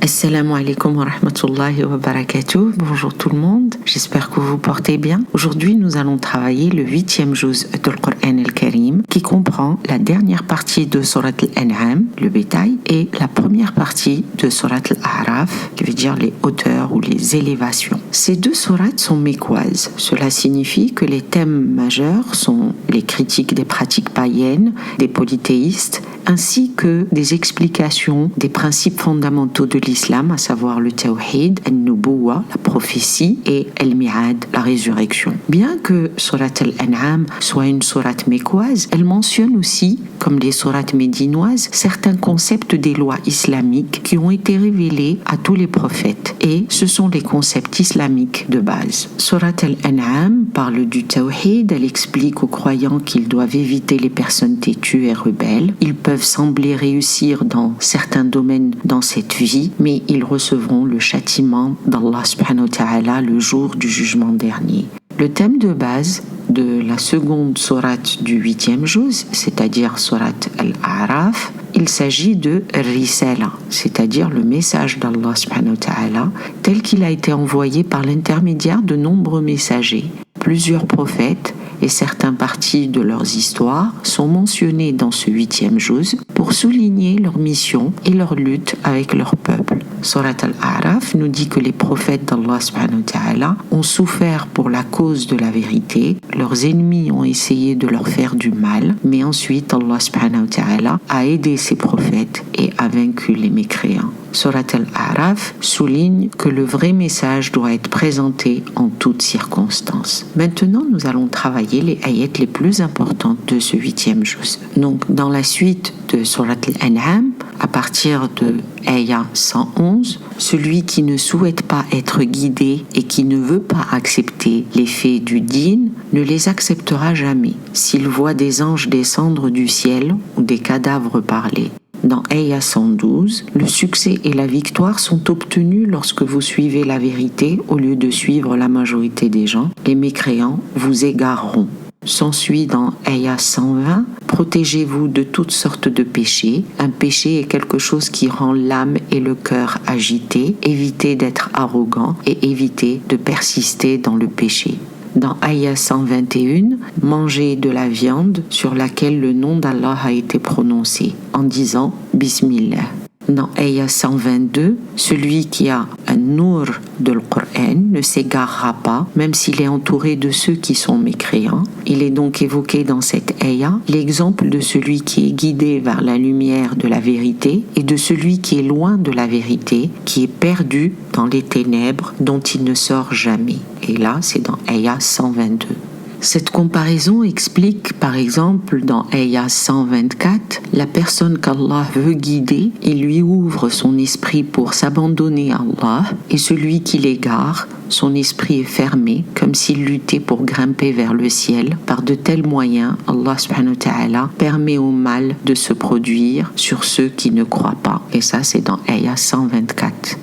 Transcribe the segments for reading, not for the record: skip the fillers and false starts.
Assalamu alaikum wa rahmatullahi wa barakatuh. Bonjour tout le monde, j'espère que vous portez bien. Aujourd'hui, nous allons travailler le 8e juz du Coran al-Karim qui comprend la dernière partie de Surat al-An'am, le bétail, et la première partie de Surat al-A'raf, qui veut dire les hauteurs ou les élévations. Ces deux sourates sont mécoises. Cela signifie que les thèmes majeurs sont les critiques des pratiques païennes, des polythéistes, ainsi que des explications des principes fondamentaux de l'islam, à savoir le tawhid, al-nubuwa, la prophétie, et al-mi'ad, la résurrection. Bien que Surat al-An'am soit une sourate mécoise, elle mentionne aussi, comme les sourates médinoises, certains concepts des lois islamiques qui ont été révélés à tous les prophètes. Et ce sont les concepts islamiques de base. Surat al-An'am parle du tawhid, elle explique aux croyants qu'ils doivent éviter les personnes têtues et rebelles. Ils peuvent sembler réussir dans certains domaines dans cette vie, mais ils recevront le châtiment d'Allah subhanahu wa ta'ala le jour du jugement dernier. Le thème de base de la seconde sourate du 8e juz, c'est-à-dire Surat al-A'raf, il s'agit de Risala, c'est-à-dire le message d'Allah subhanahu wa ta'ala, tel qu'il a été envoyé par l'intermédiaire de nombreux messagers. Plusieurs prophètes et certains parties de leurs histoires sont mentionnés dans ce 8e juz pour souligner leur mission et leur lutte avec leur peuple. Surat al-A'raf nous dit que les prophètes d'Allah subhanahu wa ta'ala ont souffert pour la cause de la vérité, leurs ennemis ont essayé de leur faire du mal, mais ensuite Allah subhanahu wa ta'ala a aidé ses prophètes et a vaincu les mécréants. Surat al-A'raf souligne que le vrai message doit être présenté en toutes circonstances. Maintenant, nous allons travailler les ayats les plus importantes de ce 8e juz. Donc, dans la suite de Surat al-An'am, à partir de ayat 111, celui qui ne souhaite pas être guidé et qui ne veut pas accepter les faits du dîn ne les acceptera jamais. S'il voit des anges descendre du ciel ou des cadavres parler. Dans ayat 112, le succès et la victoire sont obtenus lorsque vous suivez la vérité au lieu de suivre la majorité des gens. Les mécréants vous égareront. S'ensuit dans ayat 120, protégez-vous de toutes sortes de péchés. Un péché est quelque chose qui rend l'âme et le cœur agités. Évitez d'être arrogant et évitez de persister dans le péché. Dans ayat 121, mangez de la viande sur laquelle le nom d'Allah a été prononcé en disant Bismillah. Dans ayat 122, celui qui a un nour de Coran ne s'égarera pas, même s'il est entouré de ceux qui sont mécréants. Il est donc évoqué dans cette ayat l'exemple de celui qui est guidé vers la lumière de la vérité et de celui qui est loin de la vérité, qui est perdu dans les ténèbres dont il ne sort jamais. Et là, c'est dans ayat 122. Cette comparaison explique, par exemple, dans ayat 124, la personne qu'Allah veut guider, il lui ouvre son esprit pour s'abandonner à Allah, et celui qui l'égare, son esprit est fermé, comme s'il luttait pour grimper vers le ciel. Par de tels moyens, Allah subhanahu wa ta'ala permet au mal de se produire sur ceux qui ne croient pas. Et ça, c'est dans ayat 124.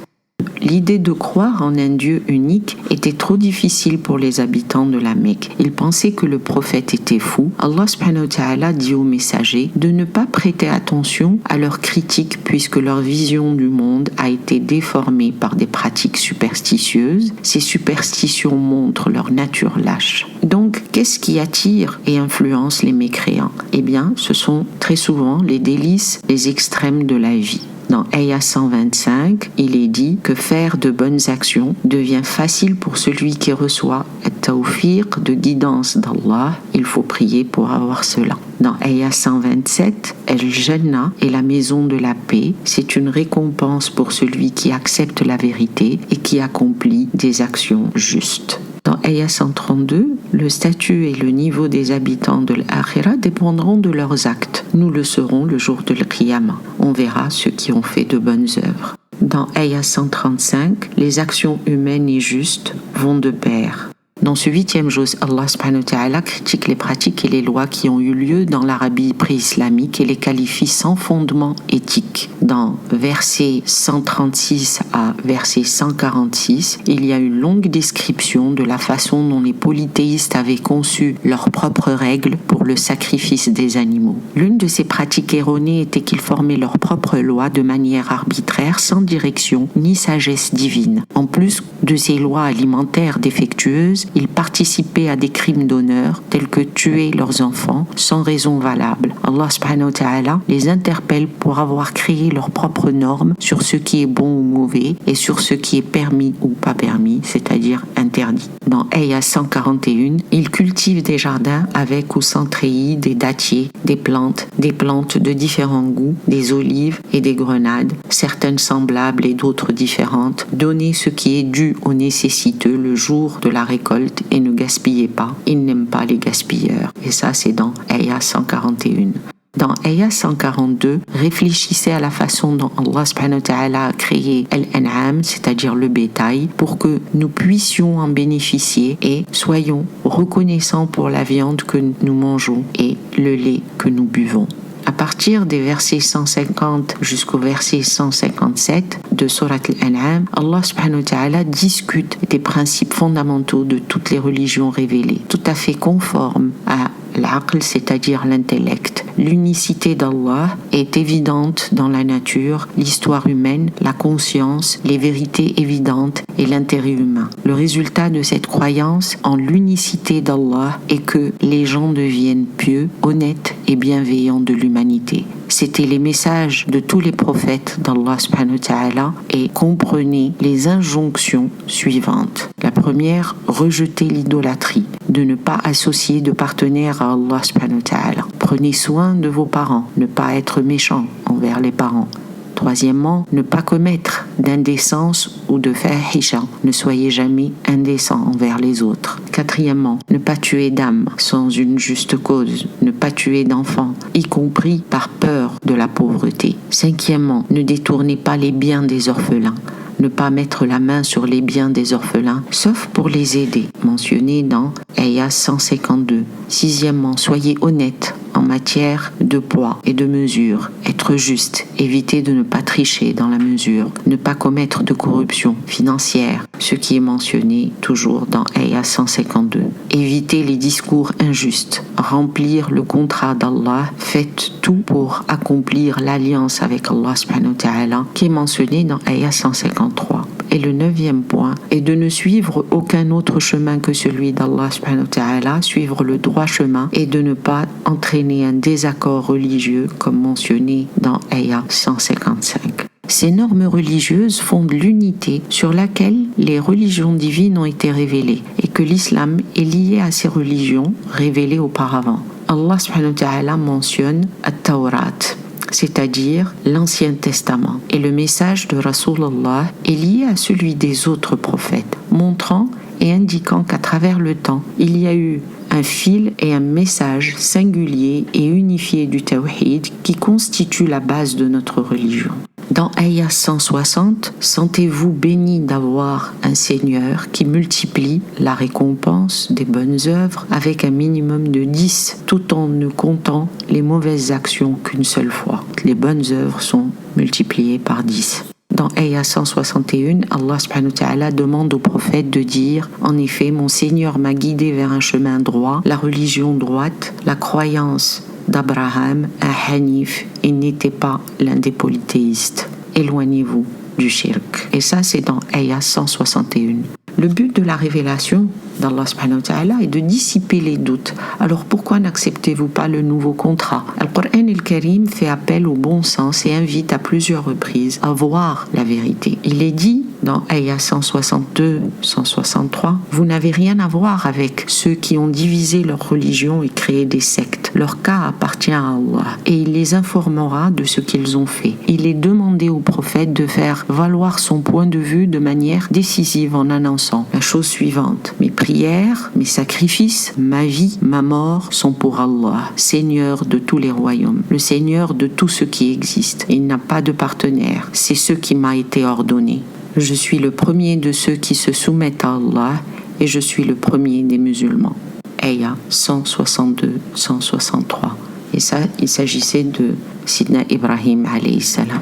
L'idée de croire en un Dieu unique était trop difficile pour les habitants de la Mecque. Ils pensaient que le prophète était fou. Allah subhanahu wa ta'ala dit aux messagers de ne pas prêter attention à leurs critiques puisque leur vision du monde a été déformée par des pratiques superstitieuses. Ces superstitions montrent leur nature lâche. Donc, qu'est-ce qui attire et influence les mécréants ? Eh bien, ce sont très souvent les délices, les extrêmes de la vie. Dans ayat 125, il est dit que faire de bonnes actions devient facile pour celui qui reçoit le tawfiq de guidance d'Allah. Il faut prier pour avoir cela. Dans ayat 127, El-Jannah est la maison de la paix. C'est une récompense pour celui qui accepte la vérité et qui accomplit des actions justes. Dans ayat 132, le statut et le niveau des habitants de l'Akhira dépendront de leurs actes. Nous le saurons le jour de l'Qiyamah. On verra ceux qui ont fait de bonnes œuvres. Dans ayat 135, les actions humaines et justes vont de pair. Dans ce 8e juz, Allah subhanahu wa ta'ala critique les pratiques et les lois qui ont eu lieu dans l'Arabie pré-islamique et les qualifie sans fondement éthique. Dans versets 136 à verset 146, il y a une longue description de la façon dont les polythéistes avaient conçu leurs propres règles pour le sacrifice des animaux. L'une de ces pratiques erronées était qu'ils formaient leurs propres lois de manière arbitraire, sans direction ni sagesse divine. En plus de ces lois alimentaires défectueuses, ils participaient à des crimes d'honneur tels que tuer leurs enfants sans raison valable. Allah subhanahu wa ta'ala les interpelle pour avoir créé leurs propres normes sur ce qui est bon ou mauvais et sur ce qui est permis ou pas permis, c'est-à-dire interdit. Dans Ayah 141, ils cultivent des jardins avec ou sans treillis, des dattiers, des plantes de différents goûts, des olives et des grenades, certaines semblables et d'autres différentes. Donnez ce qui est dû aux nécessiteux le jour de la récolte et ne gaspillez pas. Ils n'aiment pas les gaspilleurs. Et ça, c'est dans Ayah 141. Dans Ayah 142, réfléchissez à la façon dont Allah subhanahu wa ta'ala a créé Al-An'am, c'est-à-dire le bétail, pour que nous puissions en bénéficier et soyons reconnaissants pour la viande que nous mangeons et le lait que nous buvons. À partir des versets 150 jusqu'au verset 157 de Surat Al-An'am, Allah subhanahu wa ta'ala discute des principes fondamentaux de toutes les religions révélées, tout à fait conformes à l'aql, c'est-à-dire l'intellect. L'unicité d'Allah est évidente dans la nature, l'histoire humaine, la conscience, les vérités évidentes et l'intérêt humain. Le résultat de cette croyance en l'unicité d'Allah est que les gens deviennent pieux, honnêtes et bienveillants de l'humanité. C'étaient les messages de tous les prophètes d'Allah subhanahu wa ta'ala et comprenez les injonctions suivantes. La première, rejeter l'idolâtrie, de ne pas associer de partenaire à Allah subhanahu wa ta'ala. Prenez soin de vos parents, ne pas être méchant envers les parents. Troisièmement, ne pas commettre d'indécence ou de fahisha. Ne soyez jamais indécent envers les autres. Quatrièmement, ne pas tuer d'âme sans une juste cause. Ne pas tuer d'enfants, y compris par peur de la pauvreté. Cinquièmement, ne détournez pas les biens des orphelins. Ne pas mettre la main sur les biens des orphelins, sauf pour les aider, mentionné dans Ayah 152. Sixièmement, soyez honnête en matière de poids et de mesure, être juste, éviter de ne pas tricher dans la mesure, ne pas commettre de corruption financière, ce qui est mentionné toujours dans Ayah 152. Éviter les discours injustes, remplir le contrat d'Allah, faites tout pour accomplir l'alliance avec Allah subhanahu wa ta'ala qui est mentionné dans Ayah 153. Et le 9e point est de ne suivre aucun autre chemin que celui d'Allah subhanahu wa ta'ala, suivre le droit chemin et de ne pas entraîner un désaccord religieux comme mentionné dans Ayah 155. Ces normes religieuses fondent l'unité sur laquelle les religions divines ont été révélées et que l'islam est lié à ces religions révélées auparavant. Allah subhanahu wa ta'ala mentionne At-Tawrat, c'est-à-dire l'Ancien Testament. Et le message de Rasulullah est lié à celui des autres prophètes, montrant et indiquant qu'à travers le temps, il y a eu un fil et un message singulier et unifié du Tawhid qui constitue la base de notre religion. Dans Ayah 160, sentez-vous bénis d'avoir un Seigneur qui multiplie la récompense des bonnes œuvres avec un minimum de 10, tout en ne comptant les mauvaises actions qu'une seule fois. Les bonnes œuvres sont multipliées par 10. Dans Ayah 161, Allah subhanahu wa ta'ala demande au prophète de dire « En effet, mon Seigneur m'a guidé vers un chemin droit, la religion droite, la croyance d'Abraham, un hanif, il n'était pas l'un des polythéistes. Éloignez-vous du shirk. » Et ça, c'est dans Ayah 161. Le but de la révélation d'Allah subhanahu wa ta'ala est de dissiper les doutes. Alors pourquoi n'acceptez-vous pas le nouveau contrat? Al-Qur'an al-Karim fait appel au bon sens et invite à plusieurs reprises à voir la vérité. Il est dit dans Ayah 162, 163, vous n'avez rien à voir avec ceux qui ont divisé leur religion et créé des sectes. Leur cas appartient à Allah et il les informera de ce qu'ils ont fait. Il est demandé au prophète de faire valoir son point de vue de manière décisive en annonçant la chose suivante. Mes prières, mes sacrifices, ma vie, ma mort sont pour Allah, Seigneur de tous les royaumes, le Seigneur de tout ce qui existe. Il n'a pas de partenaire, c'est ce qui m'a été ordonné. Je suis le premier de ceux qui se soumettent à Allah et je suis le premier des musulmans. Ayah 162-163. Et ça, il s'agissait de Sidna Ibrahim alayhi salam.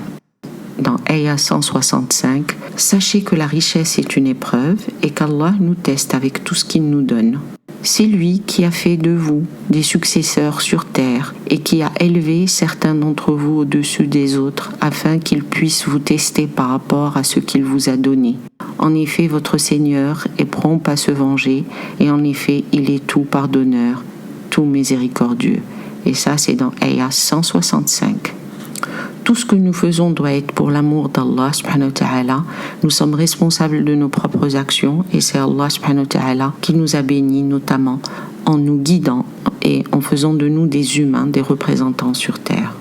Dans Ayah 165, sachez que la richesse est une épreuve et qu'Allah nous teste avec tout ce qu'il nous donne. C'est lui qui a fait de vous des successeurs sur terre et qui a élevé certains d'entre vous au-dessus des autres afin qu'il puisse vous tester par rapport à ce qu'il vous a donné. En effet, votre Seigneur est prompt à se venger et en effet, il est tout pardonneur, tout miséricordieux. Et ça, c'est dans Ayah 165. Tout ce que nous faisons doit être pour l'amour d'Allah subhanahu wa ta'ala. Nous sommes responsables de nos propres actions et c'est Allah subhanahu wa ta'ala qui nous a bénis notamment en nous guidant et en faisant de nous des humains, des représentants sur terre.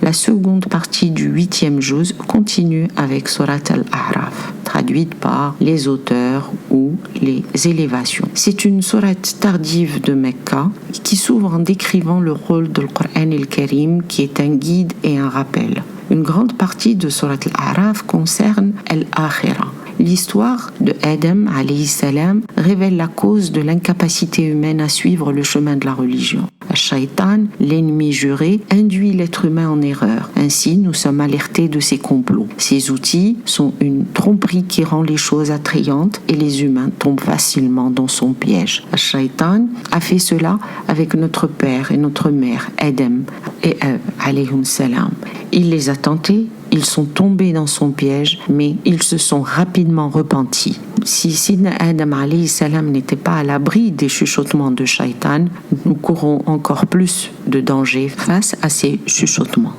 La seconde partie du 8e juz continue avec Surat Al-A'raf, traduite par les auteurs ou les élévations. C'est une sourate tardive de Mecca qui s'ouvre en décrivant le rôle du Coran al-Karim qui est un guide et un rappel. Une grande partie de Surat Al-A'raf concerne Al-Akhirah. L'histoire de Adam alayhi salam révèle la cause de l'incapacité humaine à suivre le chemin de la religion. Shaitan, l'ennemi juré, induit l'être humain en erreur. Ainsi, nous sommes alertés de ses complots. Ces outils sont une tromperie qui rend les choses attrayantes et les humains tombent facilement dans son piège. Shaitan a fait cela avec notre père et notre mère, Adam et Ève alayhum salam. Il les a tentés, ils sont tombés dans son piège, mais ils se sont rapidement repentis. Si Sidna Adam alayhi salam n'était pas à l'abri des chuchotements de Shaitan, nous courons encore plus de danger face à ces chuchotements.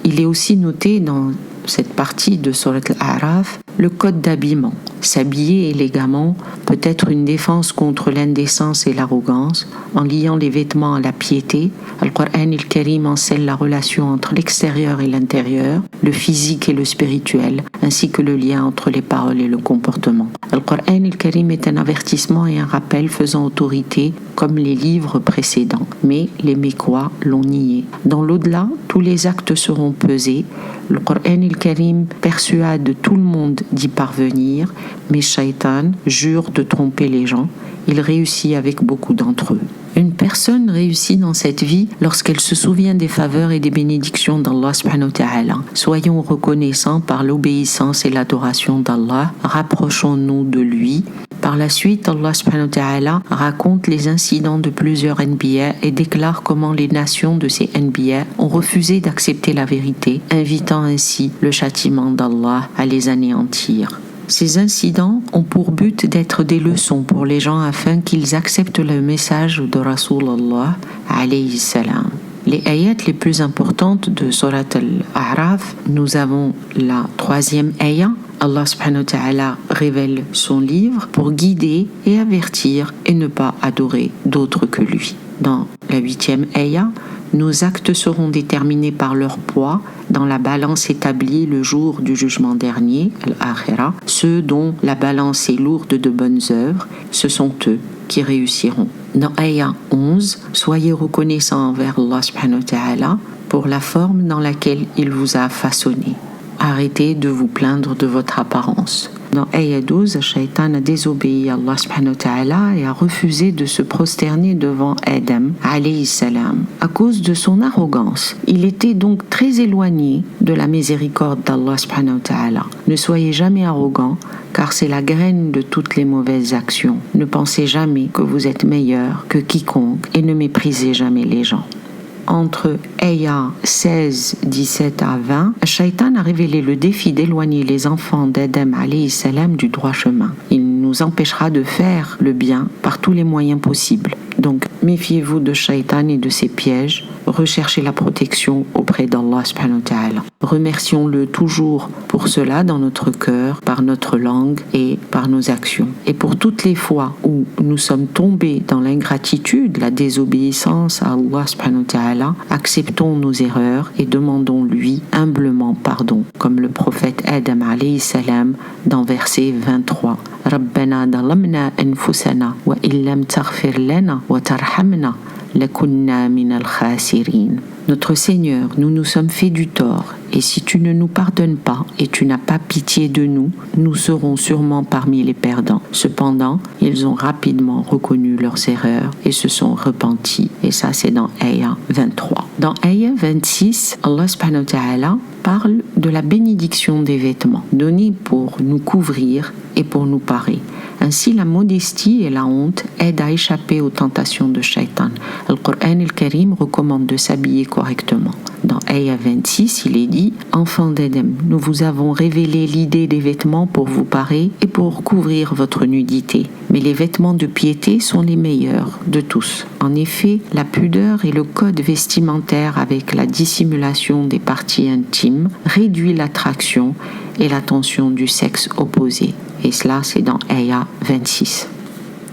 Il est aussi noté dans cette partie de Surat Al-A'raf le code d'habillement. S'habiller élégamment peut être une défense contre l'indécence et l'arrogance. En liant les vêtements à la piété, Al-Qur'an al-Karim enseigne la relation entre l'extérieur et l'intérieur, le physique et le spirituel, ainsi que le lien entre les paroles et le comportement. Al-Qur'an al-Karim est un avertissement et un rappel faisant autorité comme les livres précédents, mais les Mécois l'ont nié. Dans l'au-delà, tous les actes seront pesés. Le Coran al-Karim persuade tout le monde d'y parvenir, mais Shaitan jure de tromper les gens. Il réussit avec beaucoup d'entre eux. Une personne réussit dans cette vie lorsqu'elle se souvient des faveurs et des bénédictions d'Allah subhanahu wa ta'ala. Soyons reconnaissants par l'obéissance et l'adoration d'Allah. Rapprochons-nous de lui. Par la suite, Allah subhanahu wa ta'ala raconte les incidents de plusieurs Anbiya et déclare comment les nations de ces Anbiya ont refusé d'accepter la vérité, invitant ainsi le châtiment d'Allah à les anéantir. Ces incidents ont pour but d'être des leçons pour les gens afin qu'ils acceptent le message de Rasulallah alayhi salam. Les ayats les plus importantes de Surat Al-A'raf, nous avons la 3e ayat. Allah subhanahu wa ta'ala révèle son livre pour guider et avertir et ne pas adorer d'autres que lui. Dans la 8e ayat, nos actes seront déterminés par leur poids dans la balance établie le jour du jugement dernier, Al-Akhirah. Ceux dont la balance est lourde de bonnes œuvres, ce sont eux qui réussiront. Dans ayat 11, soyez reconnaissants envers Allah subhanahu wa ta'ala pour la forme dans laquelle il vous a façonné. Arrêtez de vous plaindre de votre apparence. Dans ayat 12, Shaitan a désobéi à Allah subhanahu wa ta'ala et a refusé de se prosterner devant Adam alayhi salam à cause de son arrogance. Il était donc très éloigné de la miséricorde d'Allah subhanahu wa ta'ala. Ne soyez jamais arrogant car c'est la graine de toutes les mauvaises actions. Ne pensez jamais que vous êtes meilleur que quiconque et ne méprisez jamais les gens. Entre ayat 16, 17 à 20, Shaitan a révélé le défi d'éloigner les enfants d'Adam alayhi salam du droit chemin. Il nous empêchera de faire le bien par tous les moyens possibles. Donc, méfiez-vous de Shaitan et de ses pièges. Recherchez la protection auprès d'Allah subhanahu wa ta'ala. Remercions-le toujours pour cela dans notre cœur, par notre langue et par nos actions. Et pour toutes les fois où nous sommes tombés dans l'ingratitude, la désobéissance à Allah subhanahu wa ta'ala, acceptons nos erreurs et demandons-lui humblement pardon, comme le prophète Adam alayhi salam dans verset 23. ربنا ظلمنا أنفسنا وإن لم تغفر لنا وترحمنا لكنا من الخاسرين. Notre Seigneur, nous nous sommes fait du tort Et si tu ne nous pardonnes pas et tu n'as pas pitié de nous, nous serons sûrement parmi les perdants. Cependant, ils ont rapidement reconnu leurs erreurs et se sont repentis. Et ça, c'est dans Ayah 23. Dans Ayah 26, Allah subhanahu wa ta'ala parle de la bénédiction des vêtements, donnés pour nous couvrir et pour nous parer. Ainsi, la modestie et la honte aident à échapper aux tentations de Shaitan. Le Coran al-Karim recommande de s'habiller correctement. Dans Ayah 26, il est dit « Enfants d'Adam, nous vous avons révélé l'idée des vêtements pour vous parer et pour couvrir votre nudité. Mais les vêtements de piété sont les meilleurs de tous. En effet, la pudeur et le code vestimentaire avec la dissimulation des parties intimes réduit l'attraction et l'attention du sexe opposé. » Et cela, c'est dans Ayah 26.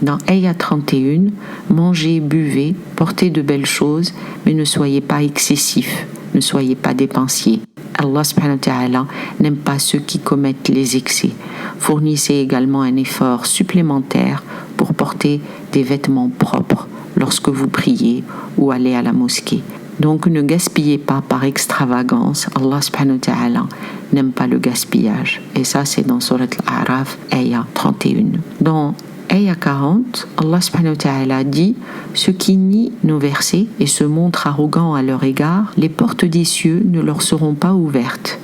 Dans Ayah 31, mangez, buvez, portez de belles choses, mais ne soyez pas excessifs, ne soyez pas dépensiers. Allah subhanahu wa ta'ala n'aime pas ceux qui commettent les excès. Fournissez également un effort supplémentaire pour porter des vêtements propres lorsque vous priez ou allez à la mosquée. Donc ne gaspillez pas par extravagance. Allah subhanahu wa ta'ala n'aime pas le gaspillage. Et ça, c'est dans Surat Al-A'raf, Ayah 31. Dans Ayah 40, Allah subhanahu wa ta'ala dit « Ceux qui nient nos versets et se montrent arrogants à leur égard, les portes des cieux ne leur seront pas ouvertes.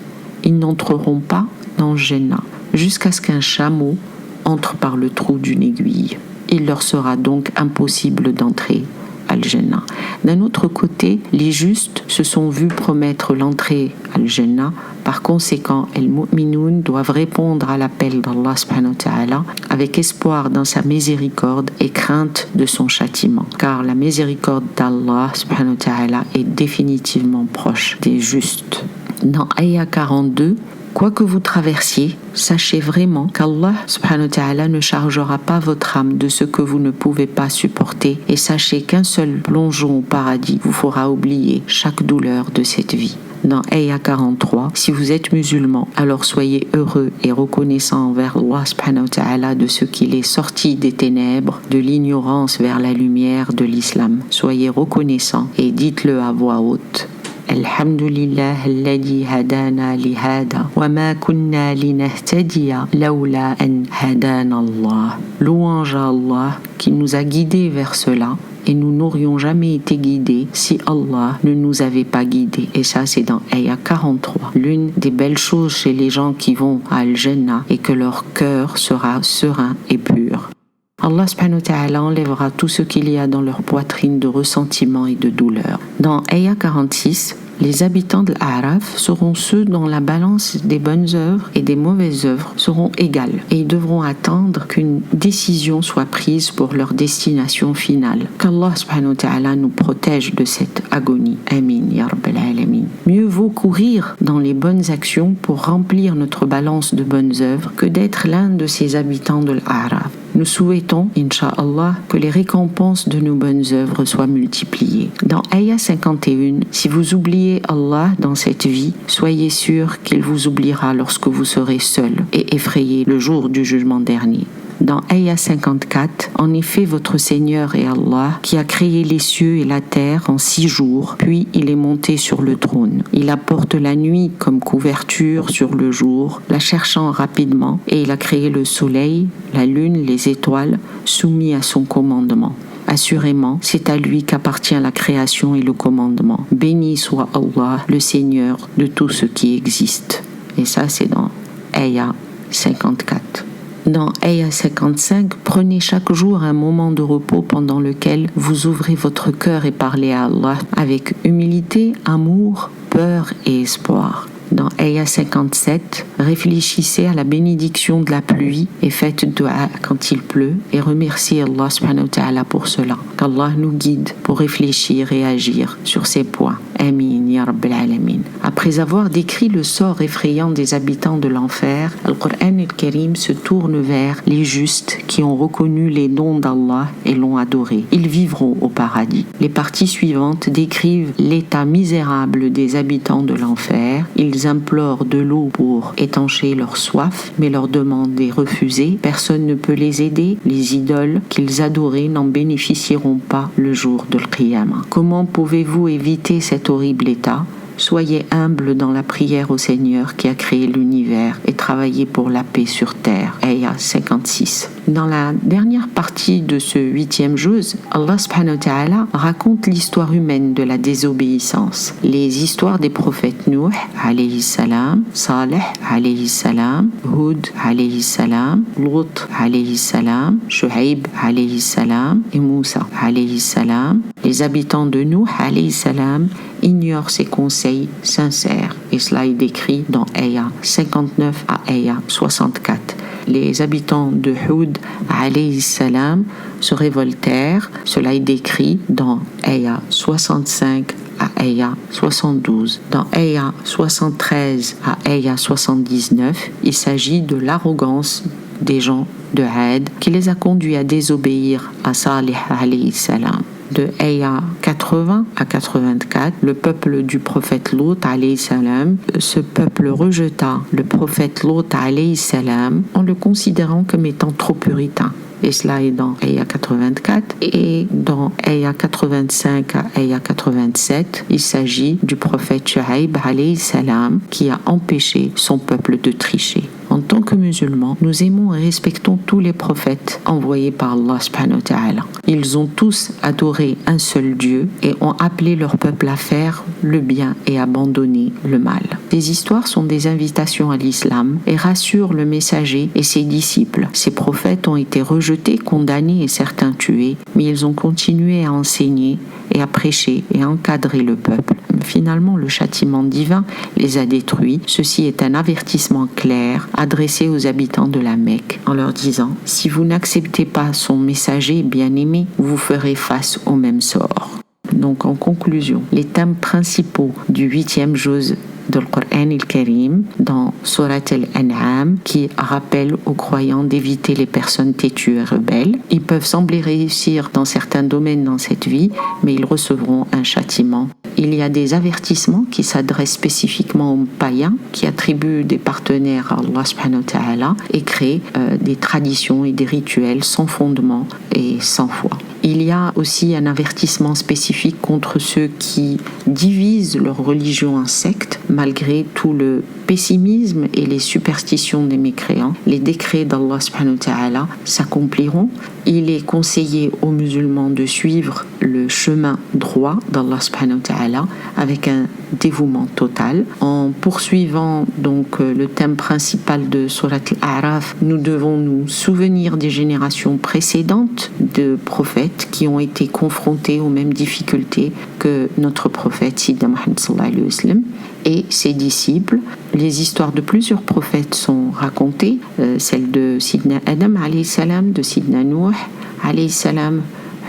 Ils n'entreront pas dans Jannah, jusqu'à ce qu'un chameau entre par le trou d'une aiguille. Il leur sera donc impossible d'entrer Al-Jannah. » D'un autre côté, les justes se sont vus promettre l'entrée Al-Jannah. Par conséquent, les mu'minoun doivent répondre à l'appel d'Allah subhanahu wa ta'ala avec espoir dans sa miséricorde et crainte de son châtiment. Car la miséricorde d'Allah subhanahu wa ta'ala est définitivement proche des justes. Dans Ayah 42, quoi que vous traversiez, sachez vraiment qu'Allah subhanahu wa ta'ala ne chargera pas votre âme de ce que vous ne pouvez pas supporter, et sachez qu'un seul plongeon au paradis vous fera oublier chaque douleur de cette vie. Dans Ayah 43, si vous êtes musulman, alors soyez heureux et reconnaissant envers Allah subhanahu wa ta'ala de ce qu'il est sorti des ténèbres, de l'ignorance vers la lumière de l'islam. Soyez reconnaissant et dites-le à voix haute. Alhamdulillah alladhi hadana li hada wa ma kunna linahtadiya lawla an hadana Allah. Louange à Allah qui nous a guidés vers cela, et nous n'aurions jamais été guidés si Allah ne nous avait pas guidés. Et ça, c'est dans Ayah 43. L'une des belles choses chez les gens qui vont à Al-Jannah est que leur cœur sera serein et pur. Allah subhanahu wa ta'ala enlèvera tout ce qu'il y a dans leur poitrine de ressentiment et de douleur. Dans Ayah 46, les habitants de l'A'raf seront ceux dont la balance des bonnes œuvres et des mauvaises œuvres seront égales, et ils devront attendre qu'une décision soit prise pour leur destination finale. Qu'Allah subhanahu wa ta'ala nous protège de cette agonie. Amin ya rabbal alamin. Mieux vaut courir dans les bonnes actions pour remplir notre balance de bonnes œuvres que d'être l'un de ces habitants de l'A'raf. Nous souhaitons, Inch'Allah, que les récompenses de nos bonnes œuvres soient multipliées. Dans Ayah 51, si vous oubliez Allah dans cette vie, soyez sûr qu'il vous oubliera lorsque vous serez seul et effrayé le jour du jugement dernier. Dans Ayah 54, en effet, votre Seigneur est Allah qui a créé les cieux et la terre en 6 jours, puis il est monté sur le trône. Il apporte la nuit comme couverture sur le jour, la cherchant rapidement, et il a créé le soleil, la lune, les étoiles, soumis à son commandement. Assurément, c'est à lui qu'appartient la création et le commandement. Béni soit Allah, le Seigneur de tout ce qui existe. Et ça, c'est dans Ayah 54. Dans Ayah 55, prenez chaque jour un moment de repos pendant lequel vous ouvrez votre cœur et parlez à Allah avec humilité, amour, peur et espoir. Dans Ayah 57, réfléchissez à la bénédiction de la pluie et faites dua quand il pleut et remerciez Allah subhanahu wa ta'ala pour cela. Qu'Allah nous guide pour réfléchir et agir sur ces points. Amin ya rabbal alamin. Après avoir décrit le sort effrayant des habitants de l'enfer, le Coran al-Karim se tourne vers les justes qui ont reconnu les dons d'Allah et l'ont adoré. Ils vivront au paradis. Les parties suivantes décrivent l'état misérable des habitants de l'enfer. Ils implorent de l'eau pour étancher leur soif, mais leur demande est refusée. Personne ne peut les aider. Les idoles qu'ils adoraient n'en bénéficieront pas le jour de l'Qiyamah. Comment pouvez-vous éviter cet horrible état ? Soyez humbles dans la prière au Seigneur qui a créé l'univers et travaillez pour la paix sur terre. Ayah 56. Dans la dernière partie de ce 8e juz, Allah subhanahu wa ta'ala raconte l'histoire humaine de la désobéissance. Les histoires des prophètes Nuh alayhi salam, Saleh alayhi salam, Hud alayhi salam, Lut alayhi salam, Shu'aib alayhi salam et Moussa alayhi salam. Les habitants de Nuh alayhi salam ignorent ses conseils sincères et cela est décrit dans Ayah 59 à Ayah 64. Les habitants de Hud alayhi salam se révoltèrent, cela est décrit dans Ayah 65 à Ayah 72. Dans Ayah 73 à Ayah 79, il s'agit de l'arrogance des gens de Had qui les a conduits à désobéir à Salih alayhi salam. De Ayah 80 à 84, le peuple du prophète Lut alayhi salam, ce peuple rejeta le prophète Lut alayhi salam en le considérant comme étant trop puritain. Et cela est dans Ayah 84. Et dans Ayah 85 à Ayah 87, il s'agit du prophète Shu'aib alayhi salam qui a empêché son peuple de tricher. En tant que musulmans, nous aimons et respectons tous les prophètes envoyés par Allah subhanahu wa ta'ala. Ils ont tous adoré un seul Dieu et ont appelé leur peuple à faire le bien et abandonner le mal. Ces histoires sont des invitations à l'islam et rassurent le messager et ses disciples. Ces prophètes ont été rejetés, condamnés et certains tués, mais ils ont continué à enseigner et à prêcher et à encadrer le peuple. Finalement, le châtiment divin les a détruits. Ceci est un avertissement clair adressé aux habitants de la Mecque en leur disant « Si vous n'acceptez pas son messager bien-aimé, vous ferez face au même sort ». Donc en conclusion, les thèmes principaux du 8e juz de Al-Qur'an al-Karim dans Surat Al-An'am qui rappelle aux croyants d'éviter les personnes têtues et rebelles. Ils peuvent sembler réussir dans certains domaines dans cette vie, mais ils recevront un châtiment. Il y a des avertissements qui s'adressent spécifiquement aux païens qui attribuent des partenaires à Allah subhanahu wa ta'ala et créent des traditions et des rituels sans fondement et sans foi. Il y a aussi un avertissement spécifique contre ceux qui divisent leur religion en sectes, malgré tout le pessimisme et les superstitions des mécréants. Les décrets d'Allah subhanahu wa ta'ala s'accompliront. Il est conseillé aux musulmans de suivre le chemin droit d'Allah subhanahu wa ta'ala avec un dévouement total. En poursuivant donc le thème principal de Surat Al-A'raf, nous devons nous souvenir des générations précédentes de prophètes qui ont été confrontés aux mêmes difficultés que notre prophète Sidna Muhammad sallallahu alayhi wa sallam et ses disciples. Les histoires de plusieurs prophètes sont racontées, celle de Sidna Adam alayhi salam, de Sidna Nuh alayhi salam,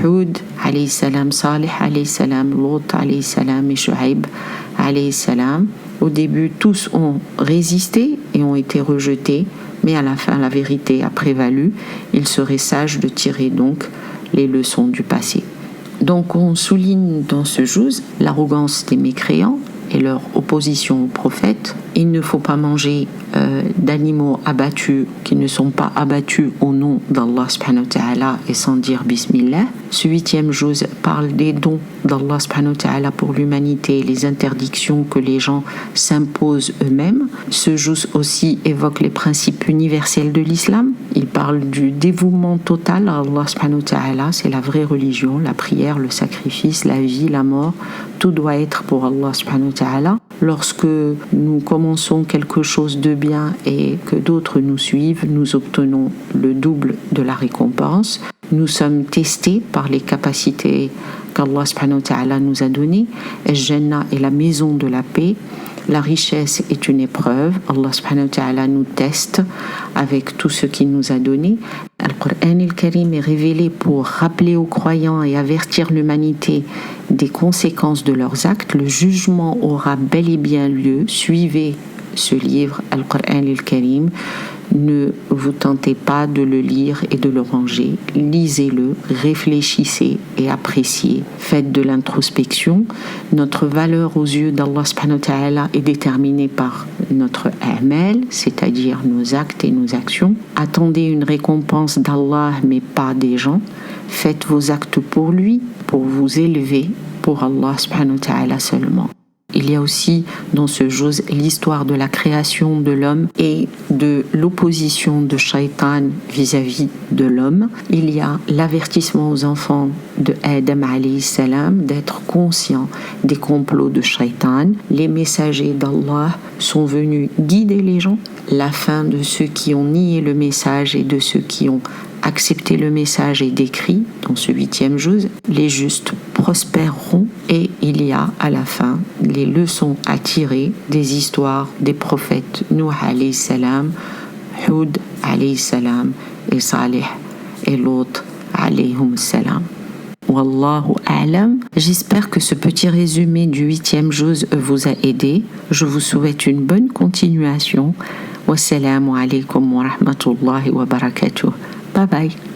Hud alayhi salam, Salih alayhi salam, Lut alayhi salam et Shu'aib alayhi salam. Au début, tous ont résisté et ont été rejetés, mais à la fin, la vérité a prévalu. Il serait sage de tirer donc les leçons du passé. Donc on souligne dans ce juz l'arrogance des mécréants et leur opposition aux prophètes. Il ne faut pas manger d'animaux abattus qui ne sont pas abattus au nom d'Allah subhanahu wa ta'ala et sans dire Bismillah. Ce 8e juz parle des dons d'Allah subhanahu wa ta'ala pour l'humanité et les interdictions que les gens s'imposent eux-mêmes. Ce juz aussi évoque les principes universels de l'islam. Il parle du dévouement total à Allah subhanahu wa ta'ala. C'est la vraie religion, la prière, le sacrifice, la vie, la mort. Tout doit être pour Allah subhanahu wa ta'ala. Lorsque nous commençons quelque chose de bien et que d'autres nous suivent, nous obtenons le double de la récompense. Nous sommes testés par les capacités qu'Allah subhanahu wa ta'ala nous a données. Al-Jannah est la maison de la paix. La richesse est une épreuve. Allah subhanahu wa ta'ala nous teste avec tout ce qu'il nous a donné. Al-Qur'an al-Karim est révélé pour rappeler aux croyants et avertir l'humanité des conséquences de leurs actes. Le jugement aura bel et bien lieu. Suivez ce livre, Al-Qur'an al-Karim. Ne vous tentez pas de le lire et de le ranger. Lisez-le, réfléchissez et appréciez. Faites de l'introspection. Notre valeur aux yeux d'Allah subhanahu wa ta'ala est déterminée par notre a'mal, c'est-à-dire nos actes et nos actions. Attendez une récompense d'Allah, mais pas des gens. Faites vos actes pour lui, pour vous élever, pour Allah subhanahu wa ta'ala seulement. Il Il y a aussi dans ce juz l'histoire de la création de l'homme et de l'opposition de Shaitan vis-à-vis de l'homme. Il y a l'avertissement aux enfants de Adam alayhi salam d'être conscients des complots de Shaitan. Les messagers d'Allah sont venus guider les gens. La fin de ceux qui ont nié le message et de ceux qui ont accepté le message est décrit dans ce 8e juz. Les justes prospéreront et il y a à la fin les leçons à tirer des histoires des prophètes Nuh alayhi salam, Hud alayhi salam et Salih et Lot alayhum salam. Wallahu a'lam. J'espère que ce petit résumé du 8e juz vous a aidé. Je vous souhaite une bonne continuation. Wassalamu alaikum wa rahmatullahi wa barakatuh. Bye bye.